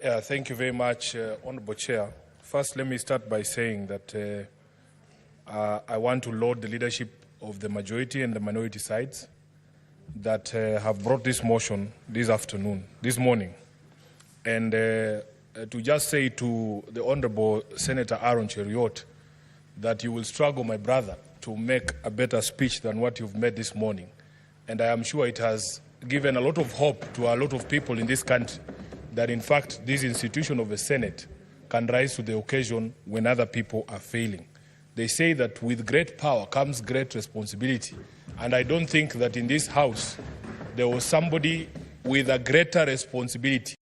Yeah, thank you very much, Honorable Chair. First, let me start by saying that I want to laud the leadership of the majority and the minority sides that have brought this motion this morning. And to just say to the Honorable Senator Aaron Cheruiyot that you will struggle, my brother, to make a better speech than what you've made this morning. And I am sure it has given a lot of hope to a lot of people in this country that, in fact, this institution of the Senate can rise to the occasion when other people are failing. They say that with great power comes great responsibility. And I don't think that in this House there was somebody with a greater responsibility,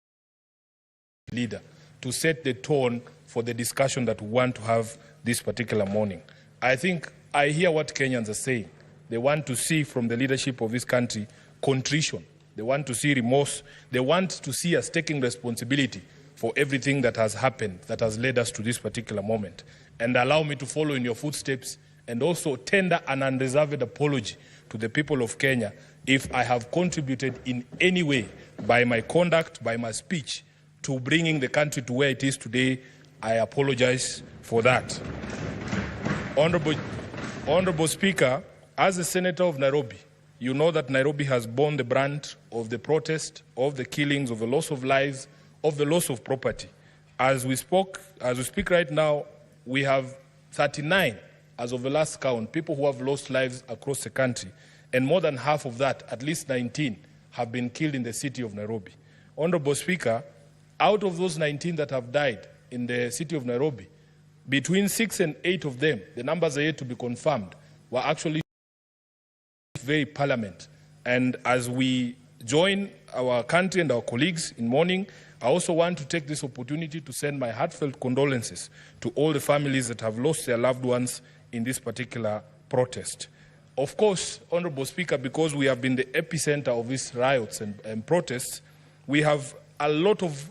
leader, to set the tone for the discussion that we want to have this particular morning. I think I hear what Kenyans are saying. They want to see from the leadership of this country contrition. They want to see remorse. They want to see us taking responsibility for everything that has happened, that has led us to this particular moment. And allow me to follow in your footsteps and also tender an unreserved apology to the people of Kenya if I have contributed in any way by my conduct, by my speech, to bringing the country to where it is today. I apologize for that. Honorable Speaker, as a senator of Nairobi, you know that Nairobi has borne the brunt of the protest, of the killings, of the loss of lives, of the loss of property. As we speak right now, we have 39, as of the last count, people who have lost lives across the country. And more than half of that, at least 19, have been killed in the city of Nairobi. Honorable Speaker, out of those 19 that have died in the city of Nairobi, between 6 and 8 of them, the numbers are yet to be confirmed, were actually very parliament. And as we join our country and our colleagues in mourning, I also want to take this opportunity to send my heartfelt condolences to all the families that have lost their loved ones in this particular protest. Of course, Honorable Speaker, because we have been the epicenter of these riots and protests, we have a lot of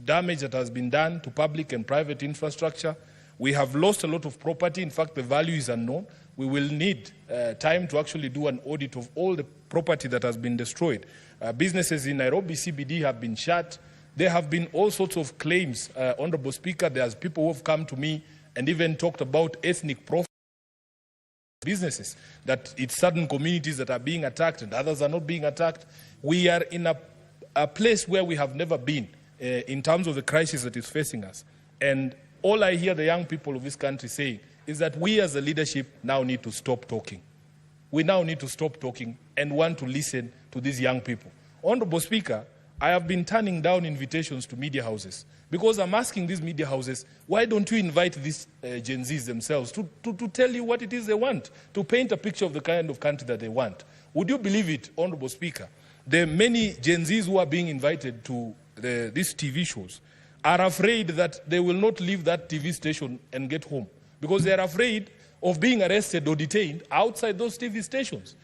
damage that has been done to public and private infrastructure. We have lost a lot of property. In fact, the value is unknown. We will need time to actually do an audit of all the property that has been destroyed. Businesses in Nairobi CBD have been shut. There have been all sorts of claims, Honorable Speaker. There's people who have come to me and even talked about ethnic profiles businesses, that it's certain communities that are being attacked and others are not being attacked. We are in a place where we have never been in terms of the crisis that is facing us. And all I hear the young people of this country saying is that we as a leadership now need to stop talking. We now need to stop talking and want to listen to these young people. Honorable Speaker, I have been turning down invitations to media houses because I'm asking these media houses, why don't you invite these Gen Zs themselves to tell you what it is they want, to paint a picture of the kind of country that they want? Would you believe it, Honorable Speaker? The many Gen Zs who are being invited to these TV shows are afraid that they will not leave that TV station and get home because they are afraid of being arrested or detained outside those TV stations.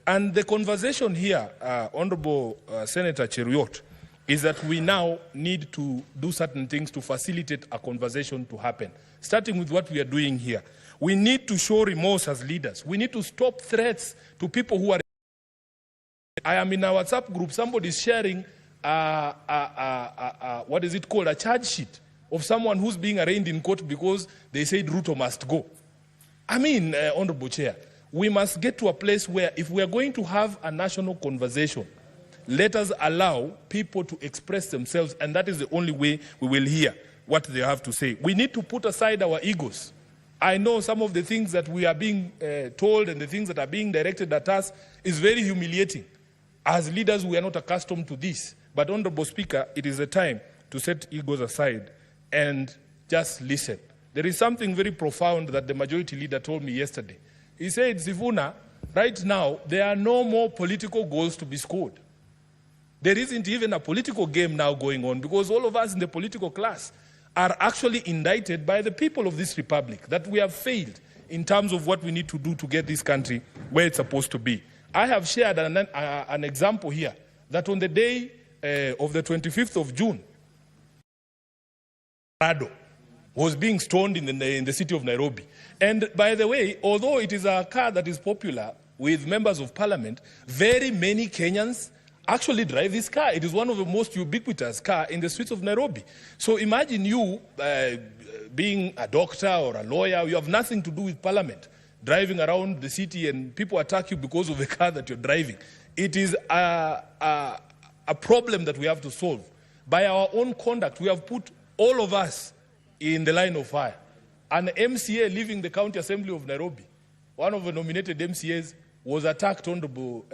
And the conversation here, Honorable Senator Cheruiyot, is that we now need to do certain things to facilitate a conversation to happen, starting with what we are doing here. We need to show remorse as leaders. We need to stop threats to people who are... I am in a WhatsApp group, somebody is sharing what is it called, a charge sheet of someone who's being arraigned in court because they said Ruto must go. I mean, Honorable Chair, we must get to a place where if we are going to have a national conversation, let us allow people to express themselves, and that is the only way we will hear what they have to say. We need to put aside our egos. I know some of the things that we are being told and the things that are being directed at us is very humiliating. As leaders, we are not accustomed to this. But, Honorable Speaker, it is a time to set egos aside and just listen. There is something very profound that the majority leader told me yesterday. He said, Sifuna, right now, there are no more political goals to be scored. There isn't even a political game now going on because all of us in the political class are actually indicted by the people of this republic that we have failed in terms of what we need to do to get this country where it's supposed to be. I have shared an example here that on the day of the 25th of June, Rado was being stoned in the city of Nairobi. And by the way, although it is a car that is popular with members of parliament, very many Kenyans actually drive this car. It is one of the most ubiquitous car in the streets of Nairobi. So imagine you being a doctor or a lawyer, you have nothing to do with parliament, driving around the city and people attack you because of the car that you're driving. It is a problem that we have to solve. By our own conduct, we have put all of us in the line of fire. An MCA leaving the County Assembly of Nairobi, one of the nominated MCAs, was attacked, Honorable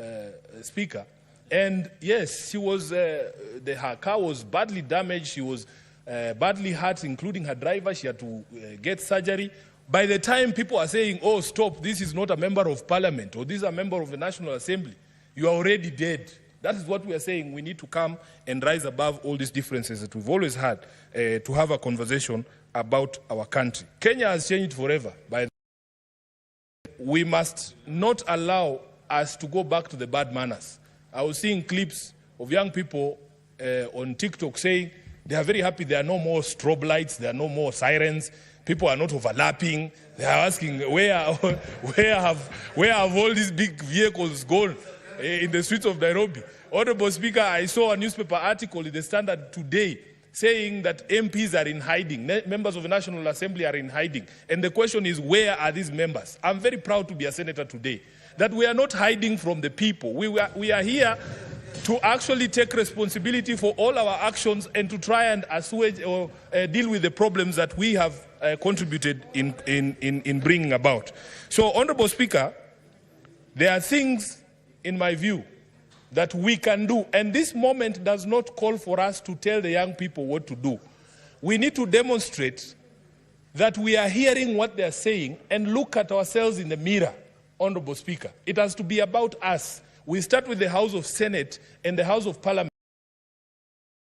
Speaker. And yes, she was, her car was badly damaged. She was badly hurt, including her driver. She had to get surgery. By the time people are saying, oh, stop, this is not a member of parliament, or this is a member of the National Assembly, you are already dead. That is what we are saying. We need to come and rise above all these differences that we've always had to have a conversation about our country. Kenya has changed forever. We must not allow us to go back to the bad manners. I was seeing clips of young people on TikTok saying they are very happy there are no more strobe lights, there are no more sirens, people are not overlapping. They are asking where have all these big vehicles gone in the streets of Nairobi. Honorable Speaker, I saw a newspaper article in the Standard today saying that MPs are in hiding, members of the National Assembly are in hiding. And the question is, where are these members? I'm very proud to be a senator today, that we are not hiding from the people. We are here to actually take responsibility for all our actions and to try and assuage or deal with the problems that we have contributed in bringing about. So, Honorable Speaker, there are things, in my view, that we can do. And this moment does not call for us to tell the young people what to do. We need to demonstrate that we are hearing what they are saying and look at ourselves in the mirror, Honorable Speaker. It has to be about us. We start with the House of Senate and the House of Parliament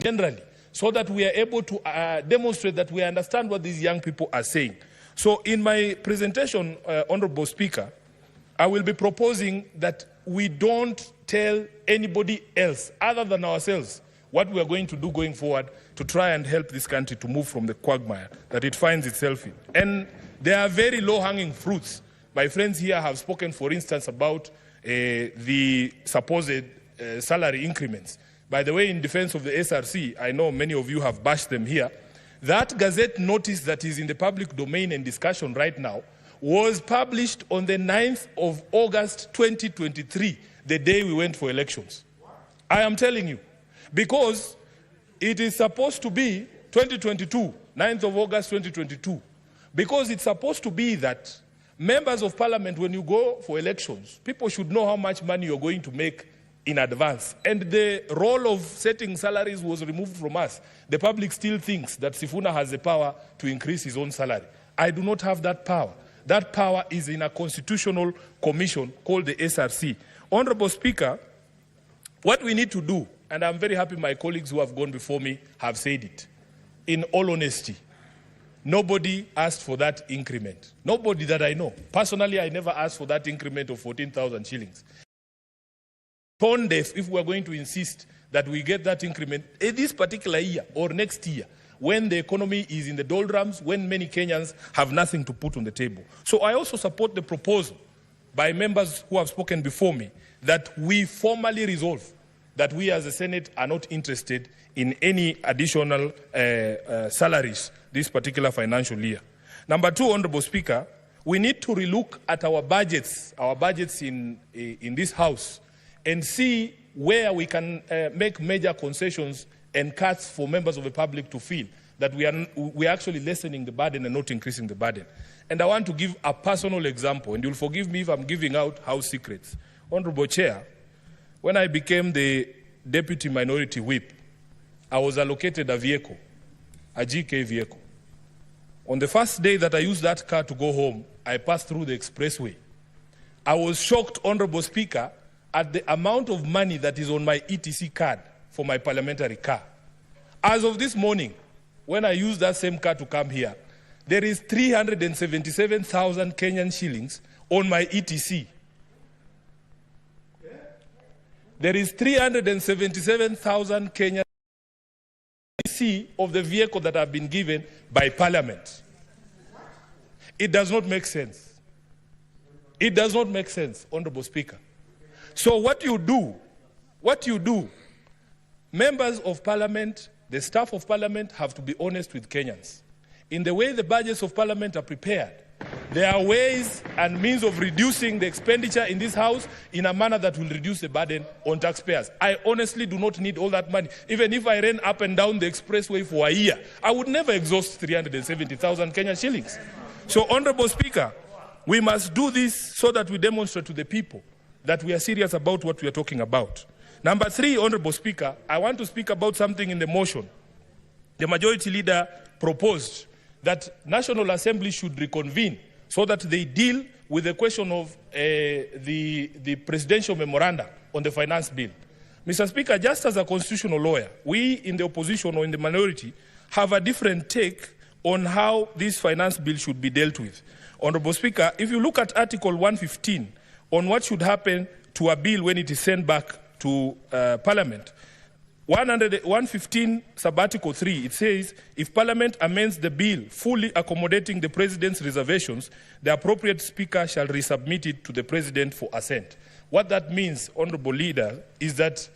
generally, so that we are able to demonstrate that we understand what these young people are saying. So in my presentation, Honorable Speaker, I will be proposing that we don't tell anybody else other than ourselves what we are going to do going forward to try and help this country to move from the quagmire that it finds itself in. And there are very low-hanging fruits. My friends here have spoken, for instance, about the supposed salary increments. By the way, in defense of the SRC, I know many of you have bashed them here. That Gazette notice that is in the public domain and discussion right now was published on the 9th of August 2023, the day we went for elections. I am telling you, because it is supposed to be 2022, 9th of August 2022, because it's supposed to be that members of parliament, when you go for elections, people should know how much money you're going to make in advance. And the role of setting salaries was removed from us. The public still thinks that Sifuna has the power to increase his own salary. I do not have that power. That power is in a constitutional commission called the SRC. Honorable Speaker, what we need to do, and I'm very happy my colleagues who have gone before me have said it, in all honesty, nobody asked for that increment. Nobody that I know. Personally, I never asked for that increment of 14,000 shillings. Tone deaf if we are going to insist that we get that increment this particular year or next year, when the economy is in the doldrums, when many Kenyans have nothing to put on the table. So I also support the proposal by members who have spoken before me that we formally resolve that we as a Senate are not interested in any additional salaries this particular financial year. Number two, Honorable Speaker, we need to relook at our budgets in this House and see where we can make major concessions and cuts for members of the public to feel that we are actually lessening the burden and not increasing the burden. And I want to give a personal example, and you'll forgive me if I'm giving out house secrets. Honorable Chair, when I became the Deputy Minority Whip, I was allocated a vehicle, a GK vehicle. On the first day that I used that car to go home, I passed through the expressway. I was shocked, Honorable Speaker, at the amount of money that is on my ETC card for my parliamentary car. As of this morning, when I used that same car to come here, there is 377,000 Kenyan shillings on my ETC. There is 377,000 Kenyan ETC of the vehicle that have been given by Parliament. It does not make sense. It does not make sense, Honorable Speaker. So what you do what you do, members of parliament, the staff of parliament have to be honest with Kenyans. In the way the budgets of parliament are prepared, there are ways and means of reducing the expenditure in this house in a manner that will reduce the burden on taxpayers. I honestly do not need all that money. Even if I ran up and down the expressway for a year, I would never exhaust 370,000 Kenyan shillings. So, Honorable Speaker, we must do this so that we demonstrate to the people that we are serious about what we are talking about. Number 3, Honorable Speaker, I want to speak about something in the motion. The Majority Leader proposed that National Assembly should reconvene so that they deal with the question of the presidential memorandum on the finance bill. Mr. Speaker, just as a constitutional lawyer, we in the opposition or in the minority have a different take on how this finance bill should be dealt with. Honorable Speaker, if you look at Article 115 on what should happen to a bill when it is sent back to Parliament, 115 sub-article 3, it says, if Parliament amends the bill fully accommodating the President's reservations, the appropriate Speaker shall resubmit it to the President for assent. What that means, Honourable Leader, is that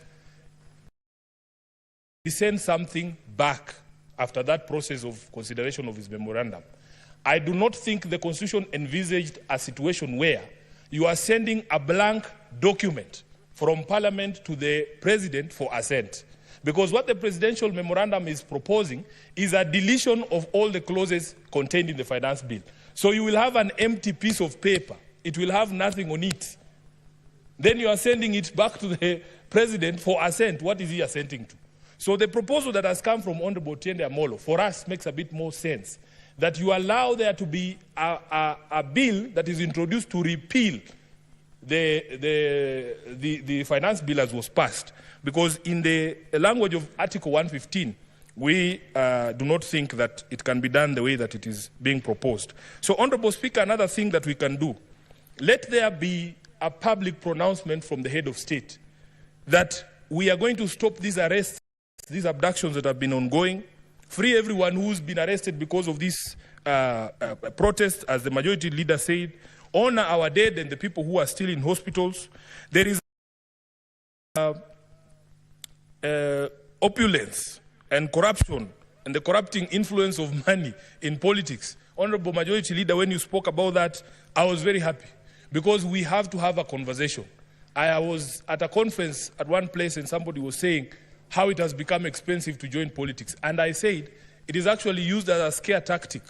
he sends something back after that process of consideration of his memorandum. I do not think the Constitution envisaged a situation where you are sending a blank document from Parliament to the President for assent. Because what the presidential memorandum is proposing is a deletion of all the clauses contained in the finance bill. So you will have an empty piece of paper. It will have nothing on it. Then you are sending it back to the President for assent. What is he assenting to? So the proposal that has come from Honorable Tiende Amolo, for us, makes a bit more sense. That you allow there to be a bill that is introduced to repeal the finance bill as was passed. Because in the language of Article 115, we do not think that it can be done the way that it is being proposed. So, Honourable Speaker, another thing that we can do, let there be a public pronouncement from the head of state that we are going to stop these arrests, these abductions that have been ongoing, free everyone who's been arrested because of this protest, as the Majority Leader said, honor our dead and the people who are still in hospitals. There is opulence and corruption and the corrupting influence of money in politics. Honorable Majority Leader, when you spoke about that, I was very happy because we have to have a conversation. I was at a conference at one place and somebody was saying how it has become expensive to join politics. And I said it is actually used as a scare tactic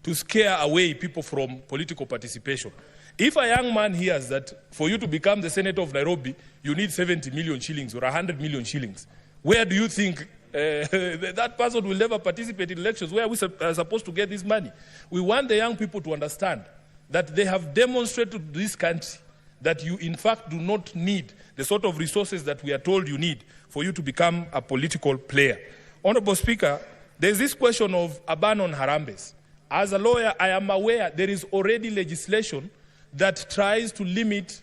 to scare away people from political participation. If a young man hears that for you to become the Senator of Nairobi, you need 70 million shillings or 100 million shillings, where do you think that person will never participate in elections? Where are we supposed to get this money? We want the young people to understand that they have demonstrated to this country that you in fact do not need the sort of resources that we are told you need for you to become a political player. Honorable Speaker, there's this question of a ban on harambes. As a lawyer, I am aware there is already legislation that tries to limit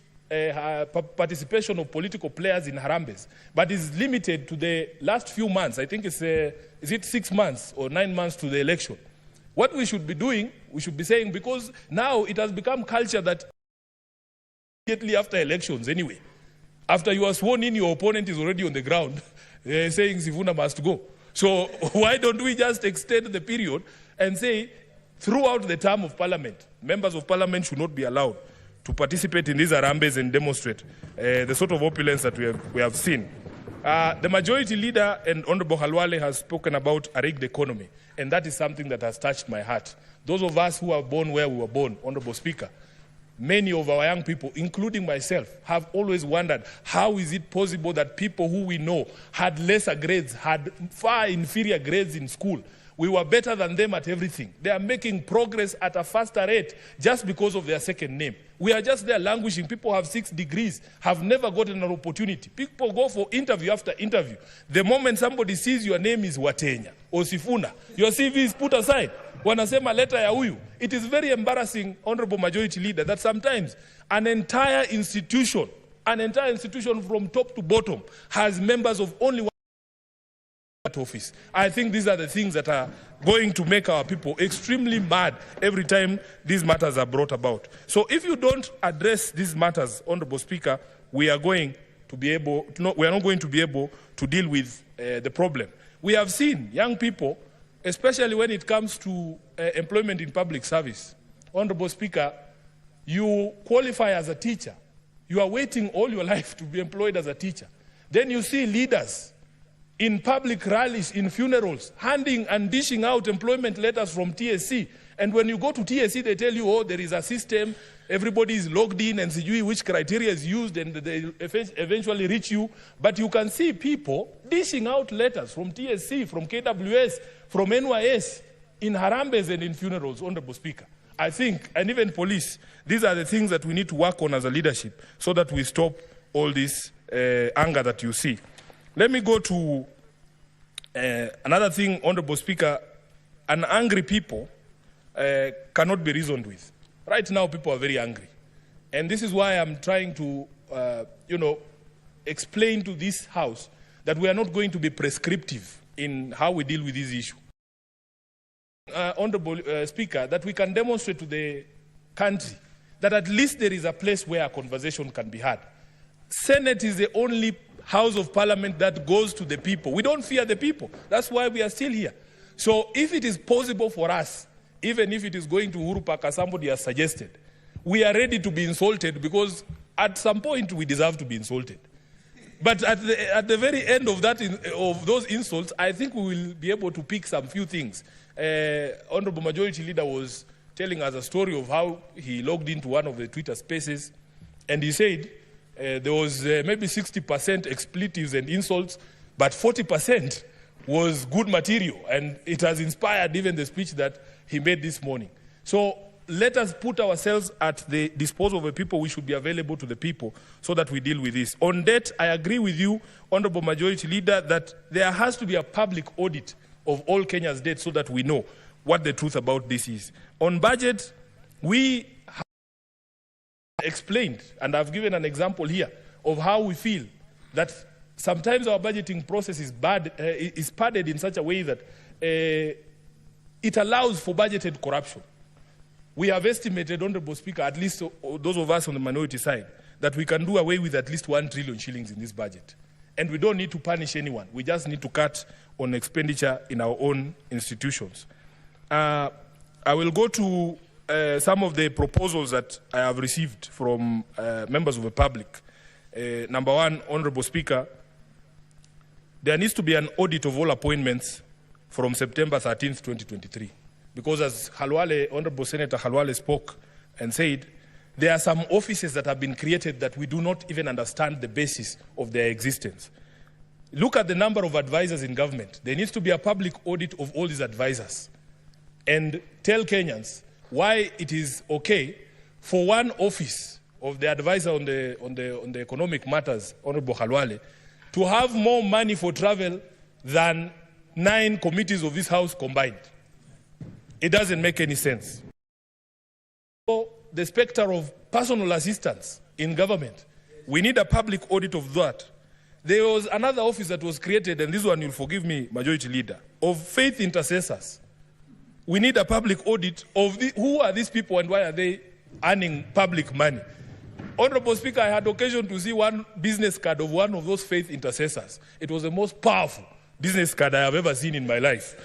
participation of political players in harambes, but is limited to the last few months. I think it's, is it 6 months or 9 months to the election? What we should be doing, we should be saying, because now it has become culture that immediately after elections anyway, after you are sworn in, your opponent is already on the ground saying Sifuna must go. So why don't we just extend the period and say, throughout the term of Parliament, members of Parliament should not be allowed to participate in these harambes and demonstrate the sort of opulence that we have seen. The Majority Leader and Honorable Halwale has spoken about a rigged economy, and that is something that has touched my heart. Those of us who are born where we were born, Honorable Speaker, many of our young people, including myself, have always wondered how is it possible that people who we know had lesser grades, had far inferior grades in school. We were better than them at everything. They are making progress at a faster rate just because of their second name. We are just there languishing. People have 6 degrees, have never gotten an opportunity. People go for interview after interview. The moment somebody sees your name is Watenya or Sifuna, your CV is put aside. Wanasema leta ya huyu. It is very embarrassing, Honorable Majority Leader, that sometimes an entire institution from top to bottom has members of only one office. I think these are the things that are going to make our people extremely mad every time these matters are brought about. So if you don't address these matters, Honorable Speaker, we are going to be able to, we are not going to be able to deal with the problem. We have seen young people, especially when it comes to employment in public service. Honorable Speaker, you qualify as a teacher. You are waiting all your life to be employed as a teacher. Then you see leaders in public rallies, in funerals, handing and dishing out employment letters from TSC. And when you go to TSC, they tell you, oh, there is a system, everybody is logged in, and see which criteria is used, and they eventually reach you. But you can see people dishing out letters from TSC, from KWS, from NYS, in harambes and in funerals, Honorable Speaker. I think, and even police, these are the things that we need to work on as a leadership so that we stop all this anger that you see. Let me go to another thing, Honorable Speaker. An angry people cannot be reasoned with. Right now, people are very angry. And this is why I'm trying to, explain to this House that we are not going to be prescriptive in how we deal with this issue. Honorable Speaker, that we can demonstrate to the country that at least there is a place where a conversation can be had. Senate is the only House of Parliament that goes to the people. We don't fear the people. That's why we are still here. So if it is possible for us, even if it is going to Uhuru Park, as somebody has suggested, we are ready to be insulted, because at some point we deserve to be insulted. But at the very end of those insults, I think we will be able to pick some few things. Honorable Majority Leader was telling us a story of how he logged into one of the Twitter spaces, and he said there was maybe 60% expletives and insults, but 40% was good material, and it has inspired even the speech that he made this morning. So let us put ourselves at the disposal of the people. We should be available to the people so that we deal with this. On debt, I agree with you, Honorable Majority Leader, that there has to be a public audit of all Kenya's debt so that we know what the truth about this is. On budget, we have explained, and I've given an example here, of how we feel that sometimes our budgeting process is padded in such a way that it allows for budgeted corruption. We have estimated, Honorable Speaker, at least those of us on the minority side, that we can do away with at least 1 trillion shillings in this budget. And we don't need to punish anyone. We just need to cut on expenditure in our own institutions. I will go to some of the proposals that I have received from members of the public. Number one, Honorable Speaker, there needs to be an audit of all appointments from September 13th, 2023. Because as Honorable Senator Halwale spoke and said, there are some offices that have been created that we do not even understand the basis of their existence. Look at the number of advisors in government. There needs to be a public audit of all these advisors, and tell Kenyans why it is okay for one office of the advisor on the economic matters, Honorable Halwale, to have more money for travel than 9 committees of this House combined. It doesn't make any sense. So the specter of personal assistance in government, we need a public audit of that. There was another office that was created, and this one, you'll forgive me, Majority Leader, of faith intercessors. We need a public audit of who are these people and why are they earning public money. Honorable Speaker, I had occasion to see one business card of one of those faith intercessors. It was the most powerful business card I have ever seen in my life.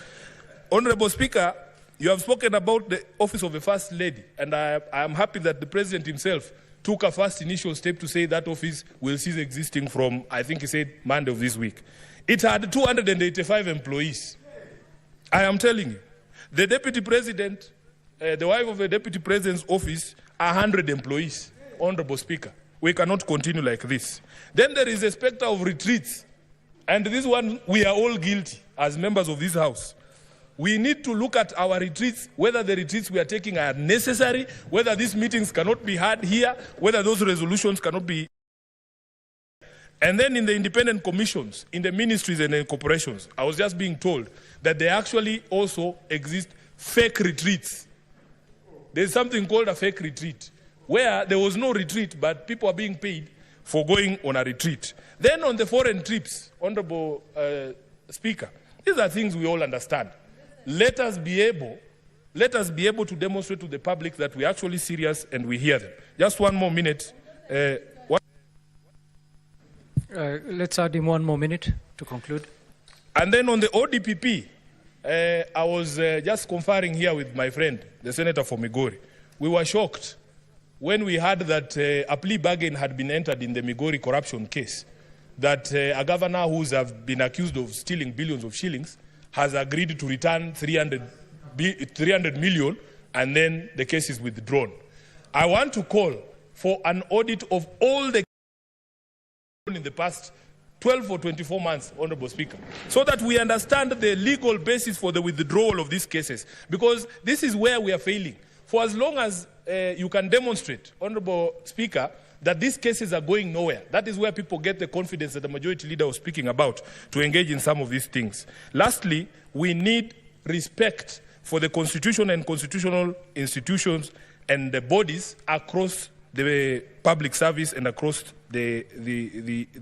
Honorable Speaker, you have spoken about the office of the First Lady, and I am happy that the President himself took a first initial step to say that office will cease existing from, I think he said, Monday of this week. It had 285 employees. I am telling you. The Deputy President, the wife of the Deputy President's office, 100 employees. Honorable Speaker, we cannot continue like this. Then there is a specter of retreats. And this one, we are all guilty as members of this House. We need to look at our retreats, whether the retreats we are taking are necessary, whether these meetings cannot be had here, whether those resolutions cannot be. And then in the independent commissions, in the ministries and in corporations, I was just being told that there actually also exist fake retreats. There's something called a fake retreat, where there was no retreat, but people are being paid for going on a retreat. Then on the foreign trips, Honorable Speaker, these are things we all understand. Let us be able to demonstrate to the public that we're actually serious and we hear them. Just one more minute. Let's add him 1 more minute to conclude. And then on the ODPP, I was just conferring here with my friend, the senator for Migori. We were shocked when we heard that a plea bargain had been entered in the Migori corruption case, that a governor who's have been accused of stealing billions of shillings has agreed to return 300 million, and then the case is withdrawn. I want to call for an audit of all the in the past 12 or 24 months, Honorable Speaker, so that we understand the legal basis for the withdrawal of these cases, because this is where we are failing. For as long as you can demonstrate, Honorable Speaker, that these cases are going nowhere, that is where people get the confidence that the majority leader was speaking about to engage in some of these things. Lastly, we need respect for the Constitution and constitutional institutions and the bodies across the public service and across the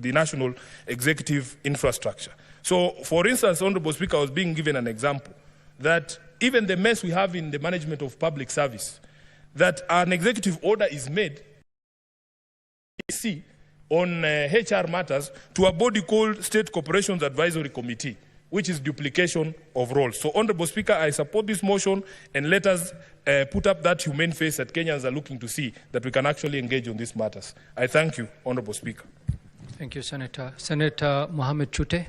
national executive infrastructure. So, for instance, Honorable Speaker, I was being given an example that even the mess we have in the management of public service, that an executive order is made on HR matters to a body called State Corporations Advisory Committee, which is duplication of roles. So, Honorable Speaker, I support this motion, and let us put up that humane face that Kenyans are looking to see, that we can actually engage on these matters. I thank you, Honorable Speaker. Thank you, Senator. Senator Mohamed Chute.